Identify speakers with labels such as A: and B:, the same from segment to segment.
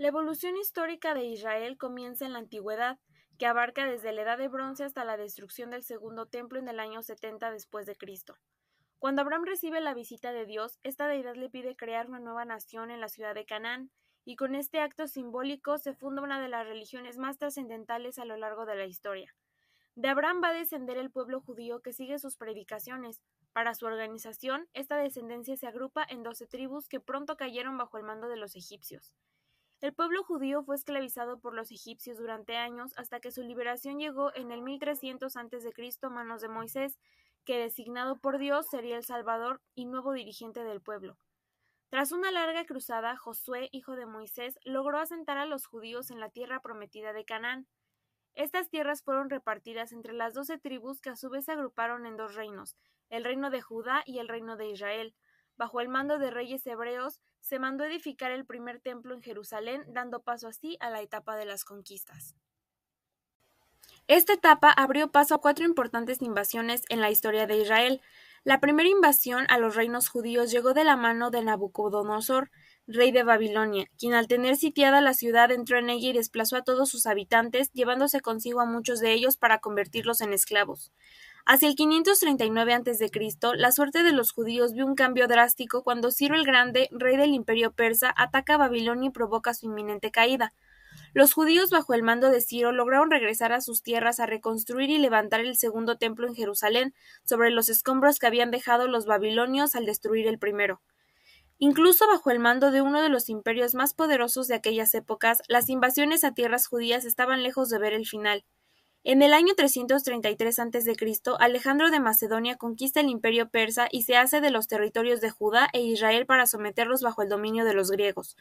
A: La evolución histórica de Israel comienza en la Antigüedad, que abarca desde la Edad de Bronce hasta la destrucción del Segundo Templo en el año 70 después de Cristo. Cuando Abraham recibe la visita de Dios, esta deidad le pide crear una nueva nación en la ciudad de Canaán, y con este acto simbólico se funda una de las religiones más trascendentales a lo largo de la historia. De Abraham va a descender el pueblo judío que sigue sus predicaciones. Para su organización, esta descendencia se agrupa en 12 tribus que pronto cayeron bajo el mando de los egipcios. El pueblo judío fue esclavizado por los egipcios durante años hasta que su liberación llegó en el 1300 a.C. a manos de Moisés, que designado por Dios sería el Salvador y nuevo dirigente del pueblo. Tras una larga cruzada, Josué, hijo de Moisés, logró asentar a los judíos en la tierra prometida de Canaán. Estas tierras fueron repartidas entre las 12 tribus que a su vez se agruparon en dos reinos, el reino de Judá y el reino de Israel. Bajo el mando de reyes hebreos, se mandó edificar el primer templo en Jerusalén, dando paso así a la etapa de las conquistas. Esta etapa abrió paso a 4 importantes invasiones en la historia de Israel. La primera invasión a los reinos judíos llegó de la mano de Nabucodonosor, rey de Babilonia, quien al tener sitiada la ciudad entró en ella y desplazó a todos sus habitantes, llevándose consigo a muchos de ellos para convertirlos en esclavos. Hacia el 539 a.C., la suerte de los judíos vio un cambio drástico cuando Ciro el Grande, rey del Imperio persa, ataca a Babilonia y provoca su inminente caída. Los judíos bajo el mando de Ciro lograron regresar a sus tierras a reconstruir y levantar el segundo templo en Jerusalén sobre los escombros que habían dejado los babilonios al destruir el primero. Incluso bajo el mando de uno de los imperios más poderosos de aquellas épocas, las invasiones a tierras judías estaban lejos de ver el final. En el año 333 a.C., Alejandro de Macedonia conquista el imperio persa y se hace de los territorios de Judá e Israel para someterlos bajo el dominio de los griegos.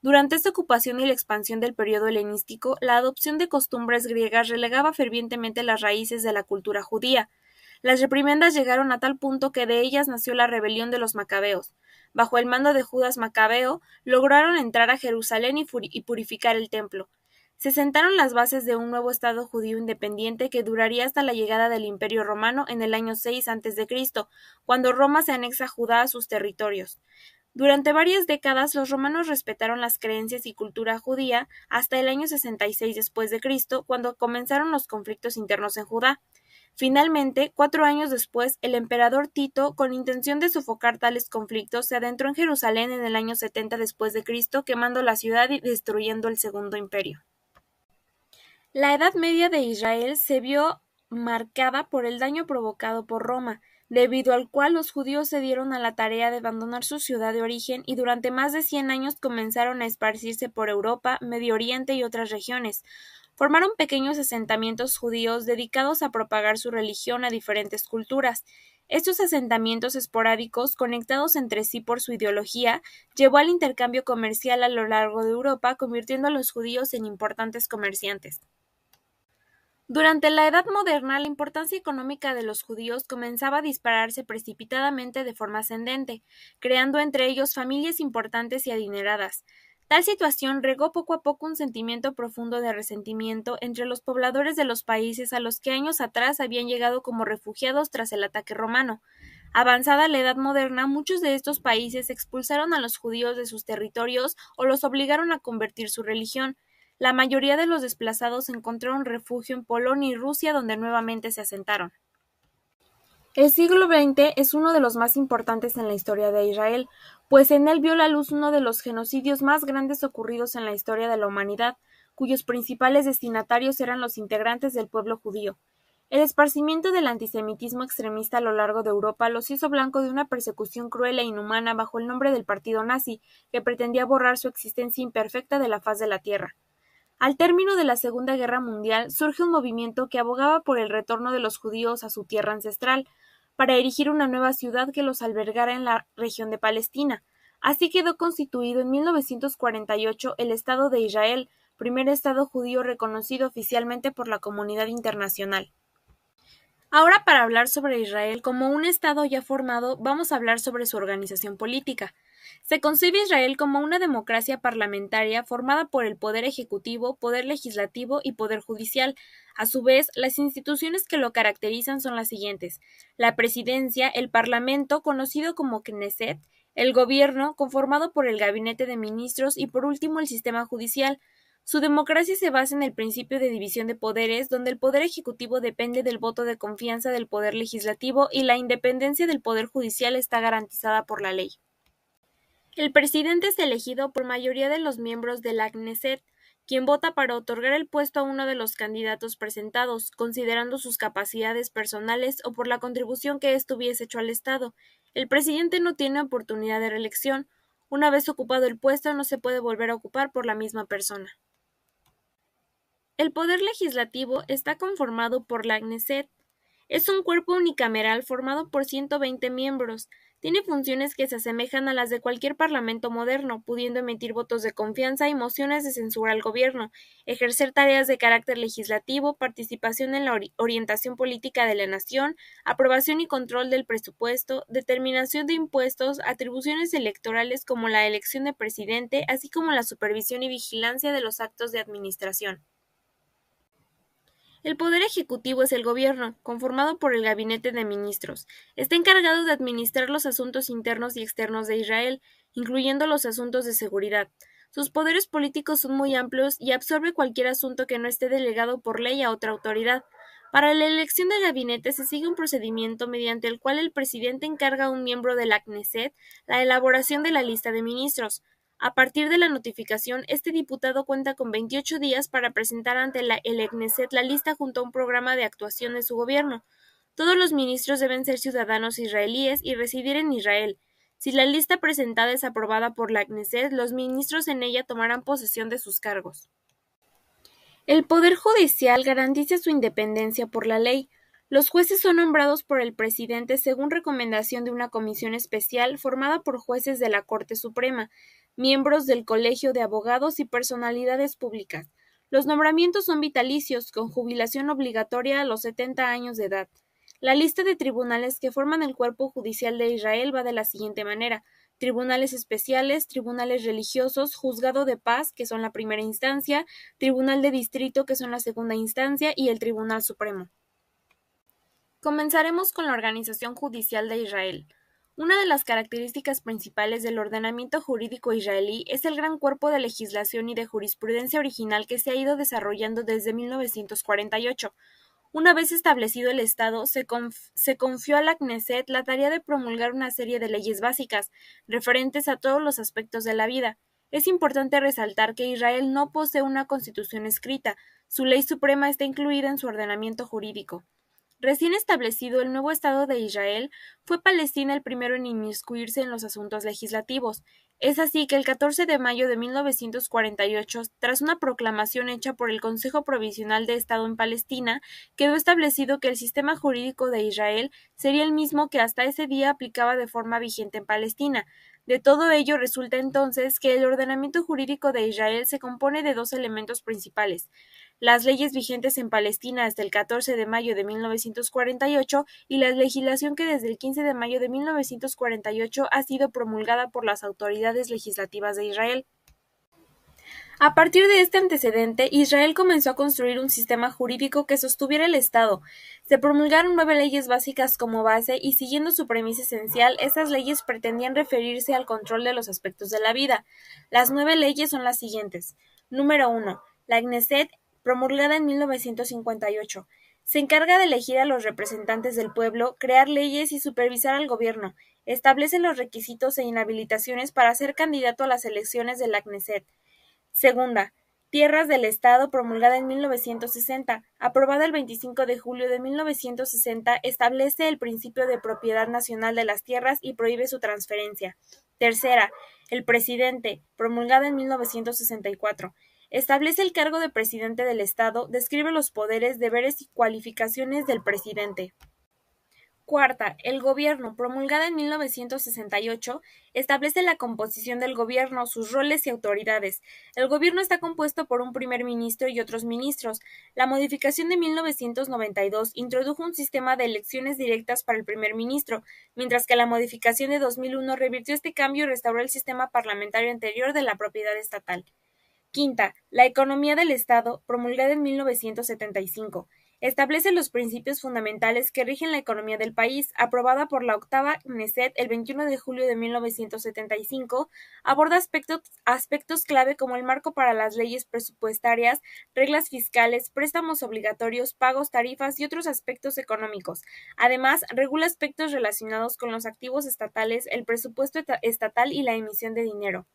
A: Durante esta ocupación y la expansión del periodo helenístico, la adopción de costumbres griegas relegaba fervientemente las raíces de la cultura judía. Las reprimendas llegaron a tal punto que de ellas nació la rebelión de los macabeos. Bajo el mando de Judas Macabeo, lograron entrar a Jerusalén y purificar el templo. Se sentaron las bases de un nuevo estado judío independiente que duraría hasta la llegada del Imperio romano en el año 6 a.C., cuando Roma se anexa a Judá a sus territorios. Durante varias décadas los romanos respetaron las creencias y cultura judía hasta el año 66 después de Cristo, cuando comenzaron los conflictos internos en Judá. Finalmente, 4 años después, el emperador Tito, con intención de sofocar tales conflictos, se adentró en Jerusalén en el año 70 después de Cristo, quemando la ciudad y destruyendo el Segundo Imperio. La Edad Media de Israel se vio marcada por el daño provocado por Roma, debido al cual los judíos se dieron a la tarea de abandonar su ciudad de origen y durante más de 100 años comenzaron a esparcirse por Europa, Medio Oriente y otras regiones. Formaron pequeños asentamientos judíos dedicados a propagar su religión a diferentes culturas. Estos asentamientos esporádicos, conectados entre sí por su ideología, llevó al intercambio comercial a lo largo de Europa, convirtiendo a los judíos en importantes comerciantes. Durante la Edad Moderna, la importancia económica de los judíos comenzaba a dispararse precipitadamente de forma ascendente, creando entre ellos familias importantes y adineradas. Tal situación regó poco a poco un sentimiento profundo de resentimiento entre los pobladores de los países a los que años atrás habían llegado como refugiados tras el ataque romano. Avanzada la Edad Moderna, muchos de estos países expulsaron a los judíos de sus territorios o los obligaron a convertir su religión. La mayoría de los desplazados encontraron refugio en Polonia y Rusia, donde nuevamente se asentaron. El siglo XX es uno de los más importantes en la historia de Israel, pues en él vio la luz uno de los genocidios más grandes ocurridos en la historia de la humanidad, cuyos principales destinatarios eran los integrantes del pueblo judío. El esparcimiento del antisemitismo extremista a lo largo de Europa los hizo blanco de una persecución cruel e inhumana bajo el nombre del partido nazi, que pretendía borrar su existencia imperfecta de la faz de la tierra. Al término de la Segunda Guerra Mundial surge un movimiento que abogaba por el retorno de los judíos a su tierra ancestral, para erigir una nueva ciudad que los albergara en la región de Palestina. Así quedó constituido en 1948 el Estado de Israel, primer Estado judío reconocido oficialmente por la comunidad internacional. Ahora, para hablar sobre Israel como un Estado ya formado, vamos a hablar sobre su organización política. Se concibe Israel como una democracia parlamentaria formada por el poder ejecutivo, poder legislativo y poder judicial. A su vez, las instituciones que lo caracterizan son las siguientes: la presidencia, el parlamento, conocido como Knesset, El gobierno, conformado por el gabinete de ministros y por último el sistema judicial. Su democracia se basa en el principio de división de poderes, donde el poder ejecutivo depende del voto de confianza del poder legislativo y la independencia del poder judicial está garantizada por la ley. El presidente es elegido por mayoría de los miembros de la Knesset, quien vota para otorgar el puesto a uno de los candidatos presentados, considerando sus capacidades personales o por la contribución que éste hubiese hecho al Estado. El presidente no tiene oportunidad de reelección. Una vez ocupado el puesto, no se puede volver a ocupar por la misma persona. El poder legislativo está conformado por la Knesset. Es un cuerpo unicameral formado por 120 miembros. Tiene funciones que se asemejan a las de cualquier parlamento moderno, pudiendo emitir votos de confianza y mociones de censura al gobierno, ejercer tareas de carácter legislativo, participación en la orientación política de la nación, aprobación y control del presupuesto, determinación de impuestos, atribuciones electorales como la elección de presidente, así como la supervisión y vigilancia de los actos de administración. El poder ejecutivo es el gobierno, conformado por el gabinete de ministros. Está encargado de administrar los asuntos internos y externos de Israel, incluyendo los asuntos de seguridad. Sus poderes políticos son muy amplios y absorbe cualquier asunto que no esté delegado por ley a otra autoridad. Para la elección del gabinete se sigue un procedimiento mediante el cual el presidente encarga a un miembro de la Knesset la elaboración de la lista de ministros. A partir de la notificación, este diputado cuenta con 28 días para presentar ante el Knesset la lista junto a un programa de actuación de su gobierno. Todos los ministros deben ser ciudadanos israelíes y residir en Israel. Si la lista presentada es aprobada por la Knesset, los ministros en ella tomarán posesión de sus cargos. El Poder Judicial garantiza su independencia por la ley. Los jueces son nombrados por el presidente según recomendación de una comisión especial formada por jueces de la Corte Suprema, miembros del Colegio de Abogados y personalidades públicas. Los nombramientos son vitalicios, con jubilación obligatoria a los 70 años de edad. La lista de tribunales que forman el cuerpo judicial de Israel va de la siguiente manera: tribunales especiales, tribunales religiosos, juzgado de paz, que son la primera instancia, tribunal de distrito, que son la segunda instancia, y el Tribunal Supremo. Comenzaremos con la organización judicial de Israel. Una de las características principales del ordenamiento jurídico israelí es el gran cuerpo de legislación y de jurisprudencia original que se ha ido desarrollando desde 1948. Una vez establecido el Estado, se confió a la Knesset la tarea de promulgar una serie de leyes básicas, referentes a todos los aspectos de la vida. Es importante resaltar que Israel no posee una constitución escrita, su ley suprema está incluida en su ordenamiento jurídico. Recién establecido el nuevo Estado de Israel, fue Palestina el primero en inmiscuirse en los asuntos legislativos. Es así que el 14 de mayo de 1948, tras una proclamación hecha por el Consejo Provisional de Estado en Palestina, quedó establecido que el sistema jurídico de Israel sería el mismo que hasta ese día aplicaba de forma vigente en Palestina. De todo ello resulta entonces que el ordenamiento jurídico de Israel se compone de dos elementos principales: las leyes vigentes en Palestina hasta el 14 de mayo de 1948 y la legislación que desde el 15 de mayo de 1948 ha sido promulgada por las autoridades legislativas de Israel. A partir de este antecedente, Israel comenzó a construir un sistema jurídico que sostuviera el Estado. Se promulgaron 9 leyes básicas como base y, siguiendo su premisa esencial, estas leyes pretendían referirse al control de los aspectos de la vida. Las 9 leyes son las siguientes. Número 1. La Knesset, promulgada en 1958. Se encarga de elegir a los representantes del pueblo, crear leyes y supervisar al gobierno. Establece los requisitos e inhabilitaciones para ser candidato a las elecciones de la Knesset. Segunda, Tierras del Estado, promulgada en 1960, aprobada el 25 de julio de 1960, establece el principio de propiedad nacional de las tierras y prohíbe su transferencia. Tercera, el Presidente, promulgada en 1964, establece el cargo de Presidente del Estado, describe los poderes, deberes y cualificaciones del Presidente. Cuarta, el Gobierno, promulgada en 1968, establece la composición del Gobierno, sus roles y autoridades. El Gobierno está compuesto por un primer ministro y otros ministros. La modificación de 1992 introdujo un sistema de elecciones directas para el primer ministro, mientras que la modificación de 2001 revirtió este cambio y restauró el sistema parlamentario anterior de la propiedad estatal. Quinta, la economía del Estado, promulgada en 1975. Establece los principios fundamentales que rigen la economía del país, aprobada por la octava Knesset el 21 de julio de 1975, aborda aspectos clave como el marco para las leyes presupuestarias, reglas fiscales, préstamos obligatorios, pagos, tarifas y otros aspectos económicos. Además, regula aspectos relacionados con los activos estatales, el presupuesto estatal y la emisión de dinero.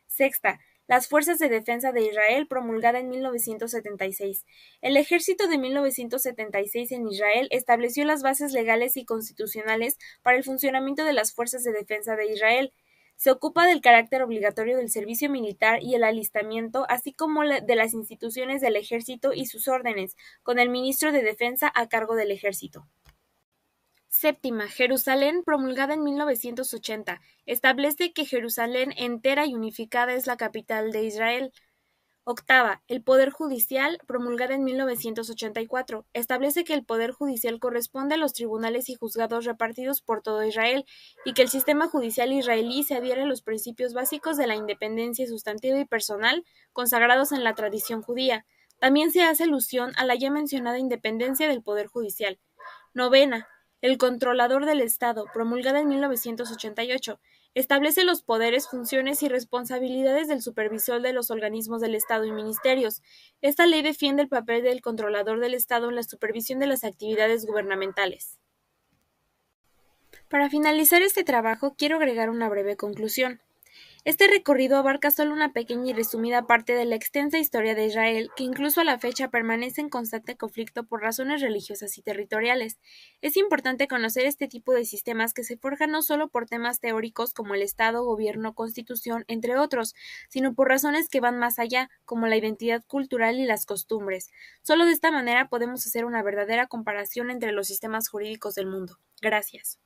A: Sexta, las Fuerzas de Defensa de Israel, promulgada en 1976. El Ejército de 1976 en Israel estableció las bases legales y constitucionales para el funcionamiento de las Fuerzas de Defensa de Israel. Se ocupa del carácter obligatorio del servicio militar y el alistamiento, así como de las instituciones del Ejército y sus órdenes, con el Ministro de Defensa a cargo del Ejército. Séptima, Jerusalén, promulgada en 1980, establece que Jerusalén entera y unificada es la capital de Israel. Octava, el Poder Judicial, promulgada en 1984, establece que el Poder Judicial corresponde a los tribunales y juzgados repartidos por todo Israel y que el sistema judicial israelí se adhiere a los principios básicos de la independencia sustantiva y personal consagrados en la tradición judía. También se hace alusión a la ya mencionada independencia del Poder Judicial. Novena, el Controlador del Estado, promulgada en 1988, establece los poderes, funciones y responsabilidades del supervisor de los organismos del Estado y ministerios. Esta ley defiende el papel del Controlador del Estado en la supervisión de las actividades gubernamentales. Para finalizar este trabajo, quiero agregar una breve conclusión. Este recorrido abarca solo una pequeña y resumida parte de la extensa historia de Israel, que incluso a la fecha permanece en constante conflicto por razones religiosas y territoriales. Es importante conocer este tipo de sistemas que se forjan no solo por temas teóricos como el Estado, gobierno, constitución, entre otros, sino por razones que van más allá, como la identidad cultural y las costumbres. Solo de esta manera podemos hacer una verdadera comparación entre los sistemas jurídicos del mundo. Gracias.